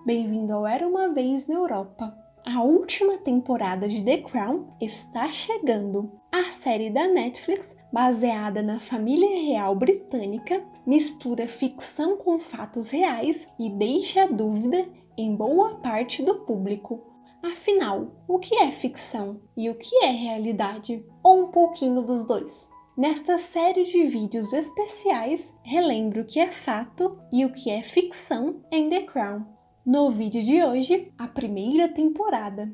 bem-vindo ao Era Uma Vez na Europa. A última temporada de The Crown está chegando. A série da Netflix, baseada na família real britânica, mistura ficção com fatos reais e deixa dúvida em boa parte do público. Afinal, o que é ficção e o que é realidade? Ou um pouquinho dos dois? Nesta série de vídeos especiais, relembro o que é fato e o que é ficção em The Crown. No vídeo de hoje, a primeira temporada.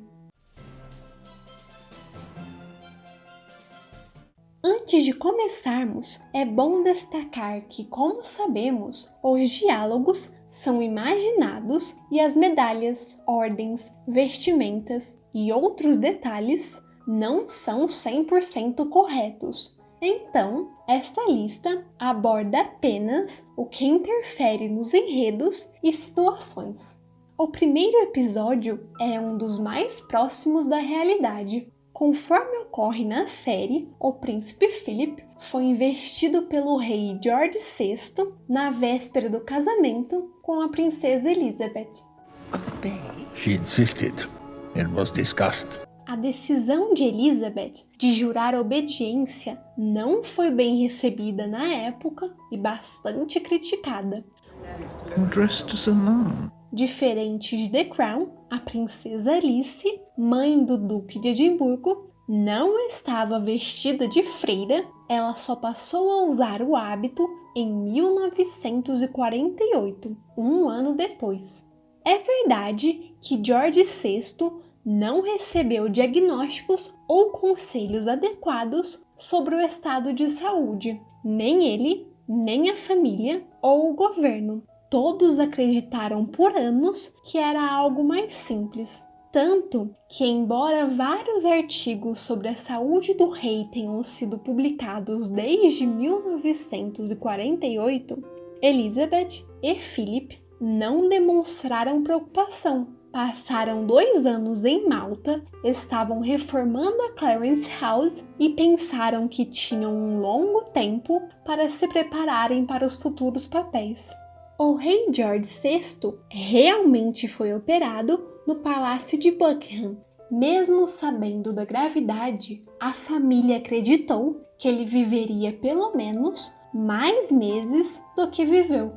Antes de começarmos, é bom destacar que, como sabemos, os diálogos são imaginados e as medalhas, ordens, vestimentas e outros detalhes não são 100% corretos. Então, esta lista aborda apenas o que interfere nos enredos e situações. O primeiro episódio é um dos mais próximos da realidade. Conforme ocorre na série, o príncipe Philip foi investido pelo rei George VI na véspera do casamento com a princesa Elizabeth. She insisted. It was discussed. A decisão de Elizabeth de jurar obediência não foi bem recebida na época e bastante criticada. Dressed as a nun. Diferente de The Crown, a princesa Alice, mãe do Duque de Edimburgo, não estava vestida de freira, ela só passou a usar o hábito em 1948, um ano depois. É verdade que George VI não recebeu diagnósticos ou conselhos adequados sobre o estado de saúde, nem ele, nem a família ou o governo. Todos acreditaram por anos que era algo mais simples, tanto que, embora vários artigos sobre a saúde do rei tenham sido publicados desde 1948, Elizabeth e Philip não demonstraram preocupação. Passaram 2 anos em Malta, estavam reformando a Clarence House e pensaram que tinham um longo tempo para se prepararem para os futuros papéis. O rei George VI realmente foi operado no Palácio de Buckingham. Mesmo sabendo da gravidade, a família acreditou que ele viveria pelo menos mais meses do que viveu.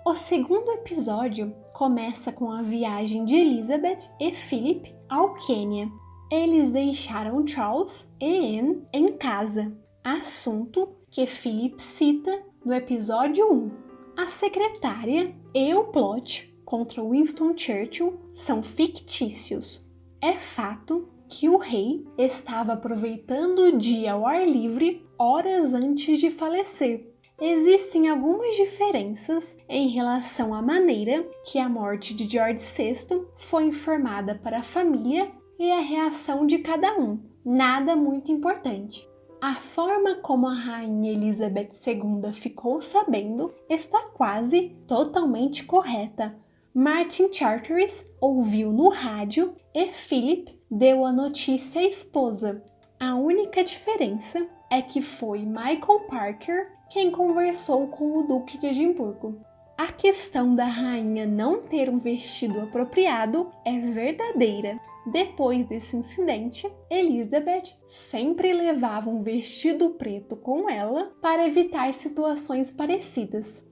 O segundo episódio começa com a viagem de Elizabeth e Philip ao Quênia. Eles deixaram Charles e Anne em casa, assunto que Philip cita no episódio 1. A secretária e o plot contra Winston Churchill são fictícios. É fato que o rei estava aproveitando o dia ao ar livre horas antes de falecer. Existem algumas diferenças em relação à maneira que a morte de George VI foi informada para a família e a reação de cada um. Nada muito importante. A forma como a rainha Elizabeth II ficou sabendo está quase totalmente correta. Martin Charteris ouviu no rádio e Philip deu a notícia à esposa. A única diferença é que foi Michael Parker quem conversou com o Duque de Edimburgo. A questão da rainha não ter um vestido apropriado é verdadeira. Depois desse incidente, Elizabeth sempre levava um vestido preto com ela para evitar situações parecidas.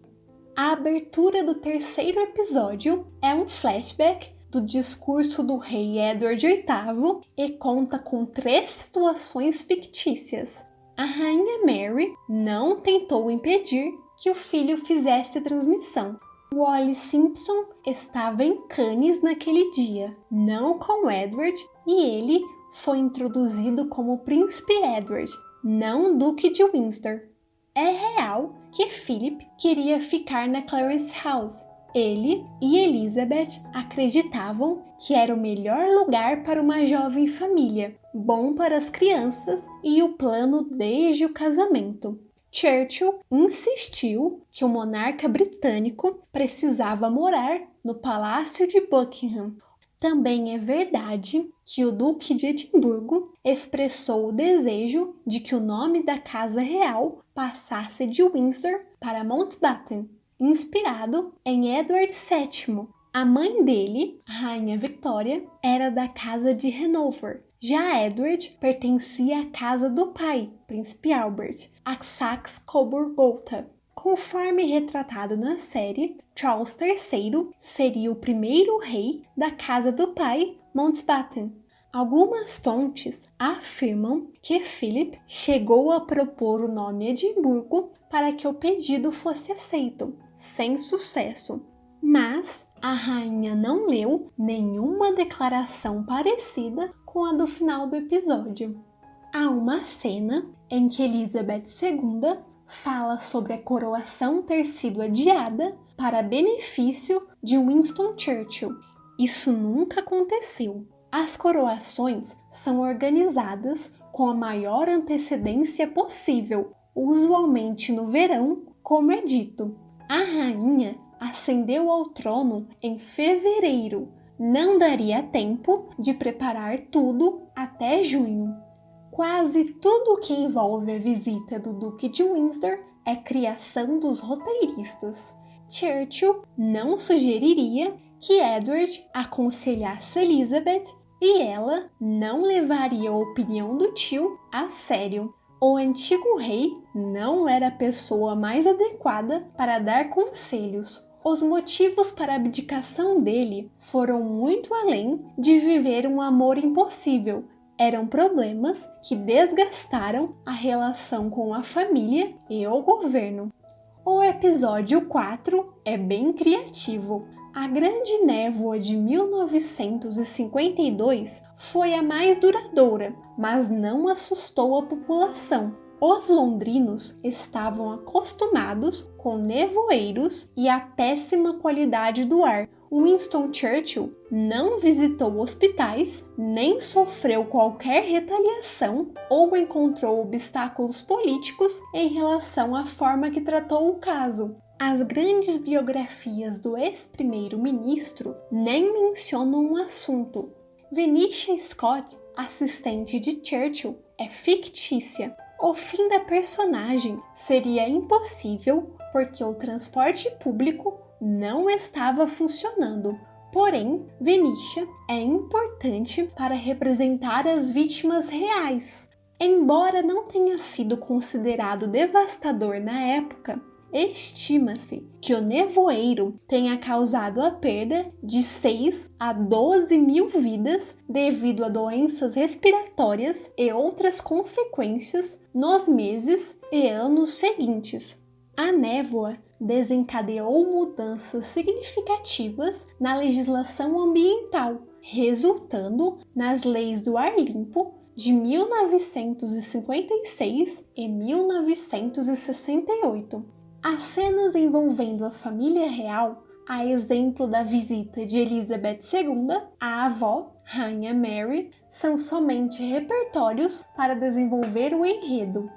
A abertura do terceiro episódio é um flashback do discurso do rei Edward VIII e conta com 3 situações fictícias. A rainha Mary não tentou impedir que o filho fizesse a transmissão. Wally Simpson estava em Cannes naquele dia, não com Edward, e ele foi introduzido como Príncipe Edward, não Duque de Windsor. É real que Philip queria ficar na Clarence House. Ele e Elizabeth acreditavam que era o melhor lugar para uma jovem família, bom para as crianças e o plano desde o casamento. Churchill insistiu que o monarca britânico precisava morar no Palácio de Buckingham. Também é verdade que o Duque de Edimburgo expressou o desejo de que o nome da casa real passasse de Windsor para Mountbatten, inspirado em Edward VII. A mãe dele, a Rainha Victoria, era da casa de Hanover. Já Edward pertencia à casa do pai, Príncipe Albert, a Saxe-Coburg-Gotha. Conforme retratado na série, Charles III seria o primeiro rei da casa do pai, Mountbatten. Algumas fontes afirmam que Philip chegou a propor o nome Edimburgo para que o pedido fosse aceito, sem sucesso. Mas a rainha não leu nenhuma declaração parecida com a do final do episódio. Há uma cena em que Elizabeth II fala sobre a coroação ter sido adiada para benefício de Winston Churchill. Isso nunca aconteceu. As coroações são organizadas com a maior antecedência possível, usualmente no verão, como é dito. A rainha ascendeu ao trono em fevereiro. Não daria tempo de preparar tudo até junho. Quase tudo o que envolve a visita do Duque de Windsor é criação dos roteiristas. Churchill não sugeriria que Edward aconselhasse Elizabeth e ela não levaria a opinião do tio a sério. O antigo rei não era a pessoa mais adequada para dar conselhos. Os motivos para a abdicação dele foram muito além de viver um amor impossível. Eram problemas que desgastaram a relação com a família e o governo. O episódio 4 é bem criativo. A Grande Névoa de 1952 foi a mais duradoura, mas não assustou a população. Os londrinos estavam acostumados com nevoeiros e a péssima qualidade do ar. Winston Churchill não visitou hospitais, nem sofreu qualquer retaliação ou encontrou obstáculos políticos em relação à forma que tratou o caso. As grandes biografias do ex-primeiro-ministro nem mencionam o assunto. Venetia Scott, assistente de Churchill, é fictícia. O fim da personagem seria impossível porque o transporte público não estava funcionando. Porém, Venetia é importante para representar as vítimas reais. Embora não tenha sido considerado devastador na época, estima-se que o nevoeiro tenha causado a perda de 6 a 12 mil vidas devido a doenças respiratórias e outras consequências nos meses e anos seguintes. A névoa desencadeou mudanças significativas na legislação ambiental, resultando nas leis do ar limpo de 1956 e 1968. As cenas envolvendo a família real, a exemplo da visita de Elizabeth II, a avó, Rainha Mary, são somente repertórios para desenvolver o enredo.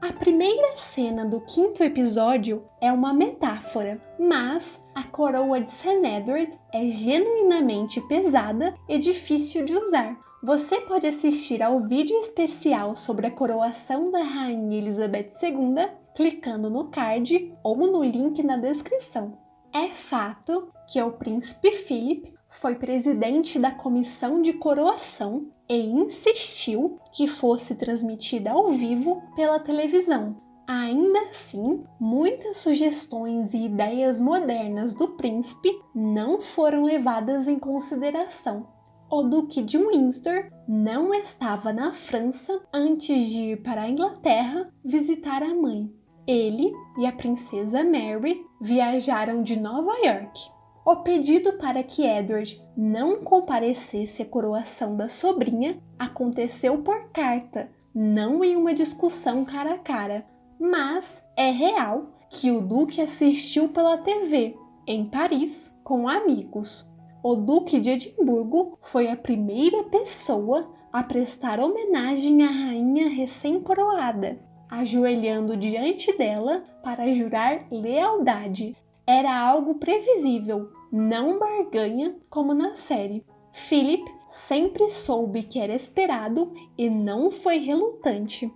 A primeira cena do 5º episódio é uma metáfora, mas a coroa de St. Edward é genuinamente pesada e difícil de usar. Você pode assistir ao vídeo especial sobre a coroação da Rainha Elizabeth II clicando no card ou no link na descrição. É fato que o príncipe Philip foi presidente da comissão de coroação e insistiu que fosse transmitida ao vivo pela televisão. Ainda assim, muitas sugestões e ideias modernas do príncipe não foram levadas em consideração. O Duque de Windsor não estava na França antes de ir para a Inglaterra visitar a mãe. Ele e a princesa Mary viajaram de Nova York. O pedido para que Edward não comparecesse à coroação da sobrinha aconteceu por carta, não em uma discussão cara a cara. Mas é real que o Duque assistiu pela TV, em Paris, com amigos. O Duque de Edimburgo foi a primeira pessoa a prestar homenagem à rainha recém-coroada, ajoelhando diante dela para jurar lealdade. Era algo previsível, não barganha como na série. Philip sempre soube que era esperado e não foi relutante.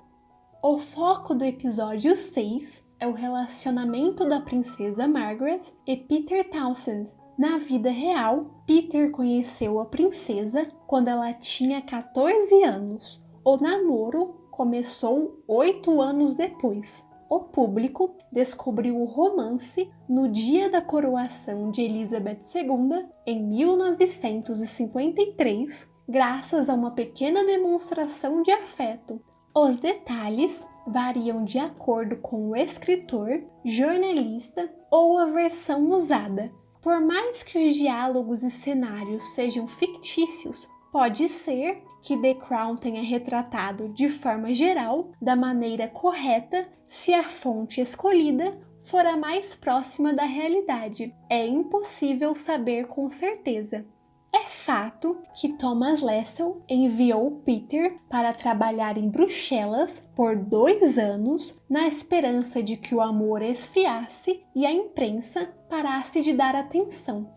O foco do episódio 6 é o relacionamento da princesa Margaret e Peter Townsend. Na vida real, Peter conheceu a princesa quando ela tinha 14 anos. O namoro começou 8 anos depois. O público descobriu o romance no dia da coroação de Elizabeth II, em 1953, graças a uma pequena demonstração de afeto. Os detalhes variam de acordo com o escritor, jornalista ou a versão usada. Por mais que os diálogos e cenários sejam fictícios, pode ser que The Crown tenha retratado de forma geral, da maneira correta, se a fonte escolhida for a mais próxima da realidade. É impossível saber com certeza. É fato que Thomas Lassell enviou Peter para trabalhar em Bruxelas por 2 anos, na esperança de que o amor esfriasse e a imprensa parasse de dar atenção.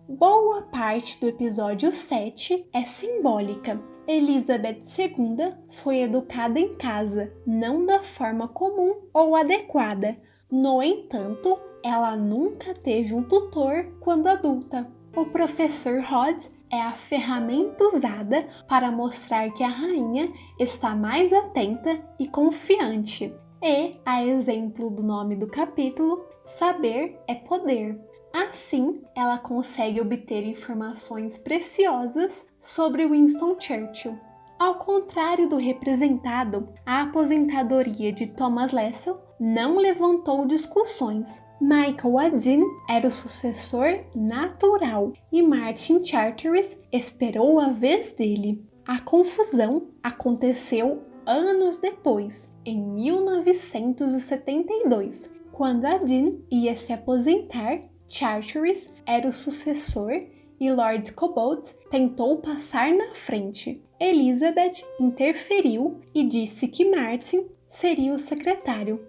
Boa parte do episódio 7 é simbólica. Elizabeth II foi educada em casa, não da forma comum ou adequada. No entanto, ela nunca teve um tutor quando adulta. O professor Rod é a ferramenta usada para mostrar que a rainha está mais atenta e confiante. E, a exemplo do nome do capítulo, saber é poder. Assim, ela consegue obter informações preciosas sobre Winston Churchill. Ao contrário do representado, a aposentadoria de Thomas Lassell não levantou discussões. Michael Adin era o sucessor natural e Martin Charteris esperou a vez dele. A confusão aconteceu anos depois, em 1972, quando Adin ia se aposentar. Charteris era o sucessor e Lord Cobalt tentou passar na frente. Elizabeth interferiu e disse que Martin seria o secretário.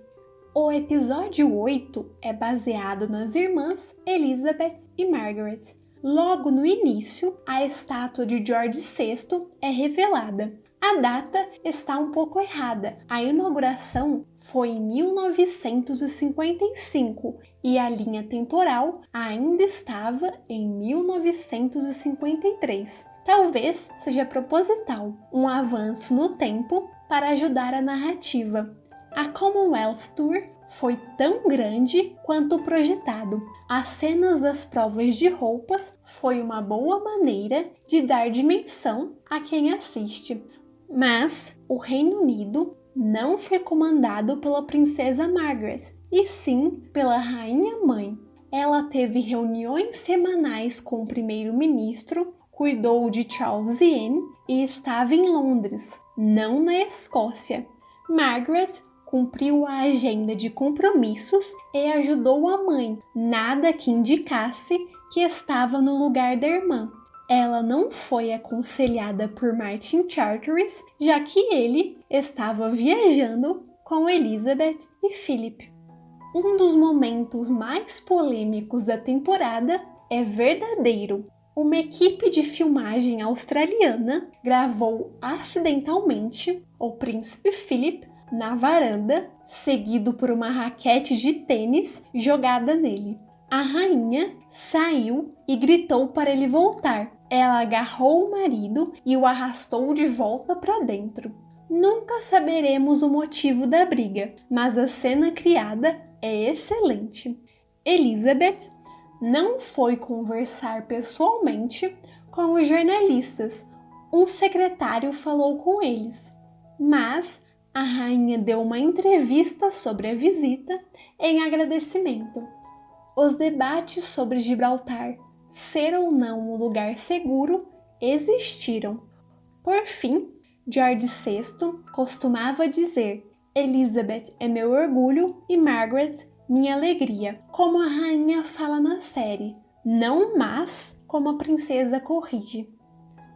O episódio 8 é baseado nas irmãs Elizabeth e Margaret. Logo no início, a estátua de George VI é revelada. A data está um pouco errada. A inauguração foi em 1955 e a linha temporal ainda estava em 1953. Talvez seja proposital, um avanço no tempo para ajudar a narrativa. A Commonwealth Tour foi tão grande quanto projetado. As cenas das provas de roupas foi uma boa maneira de dar dimensão a quem assiste. Mas o Reino Unido não foi comandado pela princesa Margaret, e sim pela rainha-mãe. Ela teve reuniões semanais com o primeiro-ministro, cuidou de Charles e Anne e estava em Londres, não na Escócia. Margaret cumpriu a agenda de compromissos e ajudou a mãe, nada que indicasse que estava no lugar da irmã. Ela não foi aconselhada por Martin Charteris, já que ele estava viajando com Elizabeth e Philip. Um dos momentos mais polêmicos da temporada é verdadeiro. Uma equipe de filmagem australiana gravou acidentalmente o príncipe Philip na varanda, seguido por uma raquete de tênis jogada nele. A rainha saiu e gritou para ele voltar. Ela agarrou o marido e o arrastou de volta para dentro. Nunca saberemos o motivo da briga, mas a cena criada é excelente. Elizabeth não foi conversar pessoalmente com os jornalistas. Um secretário falou com eles, mas a rainha deu uma entrevista sobre a visita em agradecimento. Os debates sobre Gibraltar ser ou não um lugar seguro existiram. Por fim, George VI costumava dizer: Elizabeth é meu orgulho e Margaret minha alegria, como a rainha fala na série, não mas como a princesa corrige.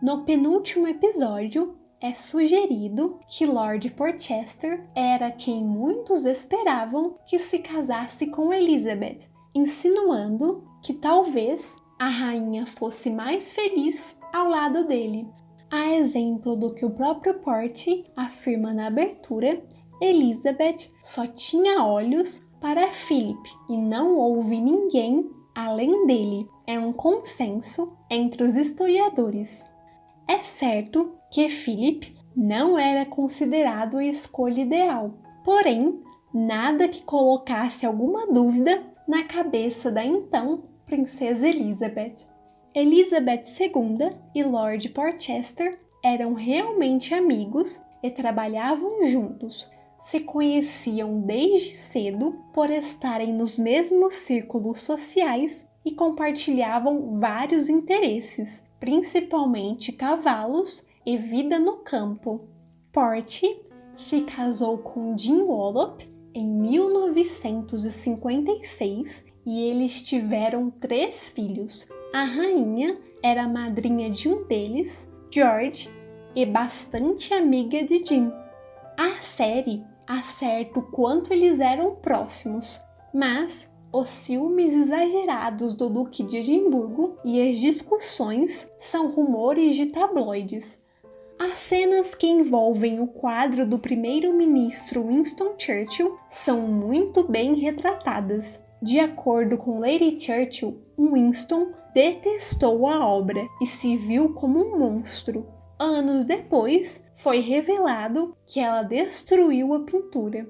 No penúltimo episódio, é sugerido que Lord Porchester era quem muitos esperavam que se casasse com Elizabeth, insinuando que talvez a rainha fosse mais feliz ao lado dele. A exemplo do que o próprio Porte afirma na abertura, Elizabeth só tinha olhos para Philip e não houve ninguém além dele, é um consenso entre os historiadores. É certo que Philip não era considerado a escolha ideal, porém, nada que colocasse alguma dúvida na cabeça da então princesa Elizabeth. Elizabeth II e Lord Porchester eram realmente amigos e trabalhavam juntos. Se conheciam desde cedo por estarem nos mesmos círculos sociais e compartilhavam vários interesses, principalmente cavalos e vida no campo. Porty se casou com Jean Wallop em 1956 e eles tiveram 3 filhos. A rainha era a madrinha de um deles, George, e bastante amiga de Jean. A série acerta o quanto eles eram próximos, mas os ciúmes exagerados do Duque de Edimburgo e as discussões são rumores de tabloides. As cenas que envolvem o quadro do primeiro-ministro Winston Churchill são muito bem retratadas. De acordo com Lady Churchill, Winston detestou a obra e se viu como um monstro. Anos depois, foi revelado que ela destruiu a pintura.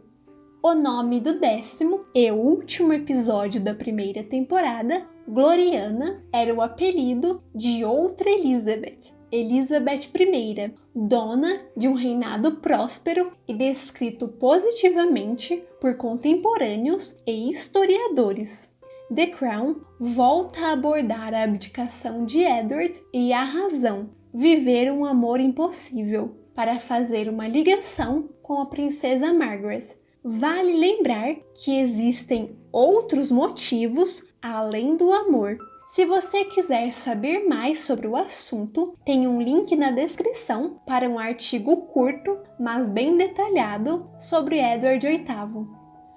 O nome do 10º e último episódio da primeira temporada, Gloriana, era o apelido de outra Elizabeth, Elizabeth I, dona de um reinado próspero e descrito positivamente por contemporâneos e historiadores. The Crown volta a abordar a abdicação de Edward e a razão, viver um amor impossível, para fazer uma ligação com a princesa Margaret. Vale lembrar que existem outros motivos além do amor. Se você quiser saber mais sobre o assunto, tem um link na descrição para um artigo curto, mas bem detalhado sobre Edward VIII.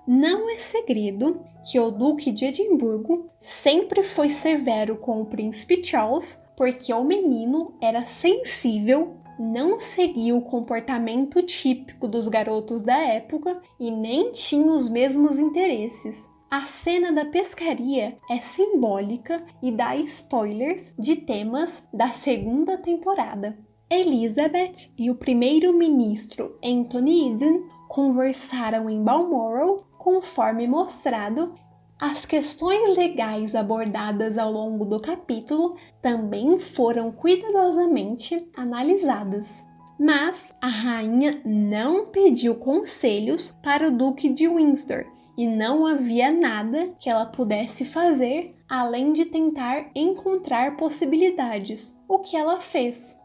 Não é segredo que o Duque de Edimburgo sempre foi severo com o príncipe Charles porque o menino era sensível, não seguia o comportamento típico dos garotos da época e nem tinha os mesmos interesses. A cena da pescaria é simbólica e dá spoilers de temas da segunda temporada. Elizabeth e o primeiro-ministro Anthony Eden conversaram em Balmoral, conforme mostrado. As questões legais abordadas ao longo do capítulo também foram cuidadosamente analisadas. Mas a rainha não pediu conselhos para o Duque de Windsor e não havia nada que ela pudesse fazer além de tentar encontrar possibilidades, o que ela fez.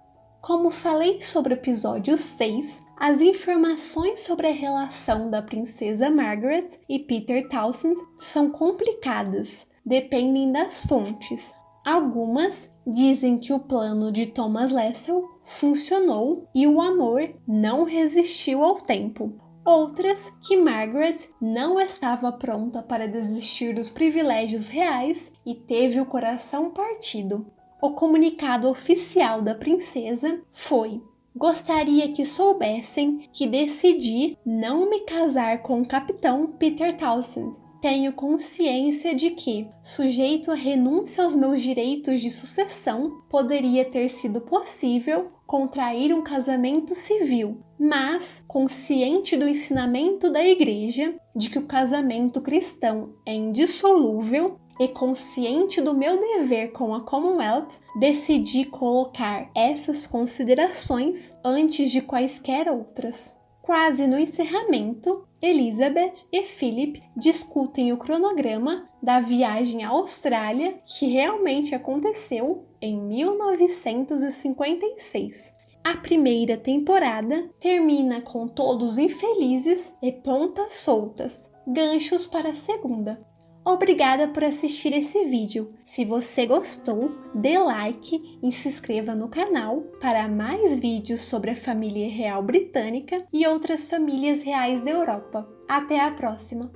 Como falei sobre o episódio 6, as informações sobre a relação da princesa Margaret e Peter Townsend são complicadas, dependem das fontes. Algumas dizem que o plano de Thomas Lassell funcionou e o amor não resistiu ao tempo. Outras que Margaret não estava pronta para desistir dos privilégios reais e teve o coração partido. O comunicado oficial da princesa foi: gostaria que soubessem que decidi não me casar com o capitão Peter Townsend. Tenho consciência de que, sujeito à renúncia aos meus direitos de sucessão, poderia ter sido possível contrair um casamento civil, mas, consciente do ensinamento da Igreja de que o casamento cristão é indissolúvel, e consciente do meu dever com a Commonwealth, decidi colocar essas considerações antes de quaisquer outras. Quase no encerramento, Elizabeth e Philip discutem o cronograma da viagem à Austrália que realmente aconteceu em 1956. A primeira temporada termina com todos infelizes e pontas soltas, ganchos para a segunda. Obrigada por assistir esse vídeo. Se você gostou, dê like e se inscreva no canal para mais vídeos sobre a família real britânica e outras famílias reais da Europa. Até a próxima!